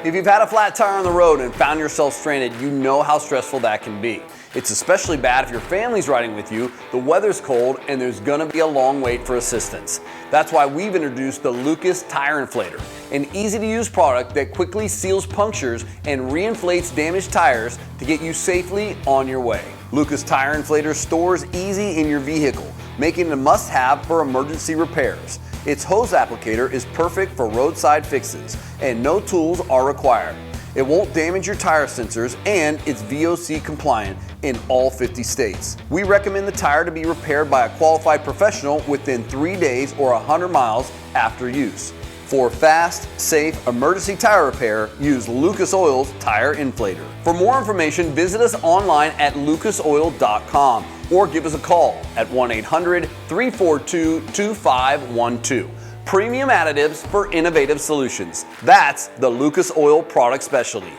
If you've had a flat tire on the road and found yourself stranded, you know how stressful that can be. It's especially bad if your family's riding with you, the weather's cold, and there's gonna be a long wait for assistance. That's why we've introduced the Lucas Tire Inflator, an easy-to-use product that quickly seals punctures and re-inflates damaged tires to get you safely on your way. Lucas Tire Inflator stores easy in your vehicle, making it a must-have for emergency repairs. Its hose applicator is perfect for roadside fixes, and no tools are required. It won't damage your tire sensors, and it's VOC compliant in all 50 states. We recommend the tire to be repaired by a qualified professional within 3 days or 100 miles after use. For fast, safe, emergency tire repair, use Lucas Oil's Tire Inflator. For more information, visit us online at lucasoil.com or give us a call at 1-800-342-2512. Premium additives for innovative solutions. That's the Lucas Oil product specialty.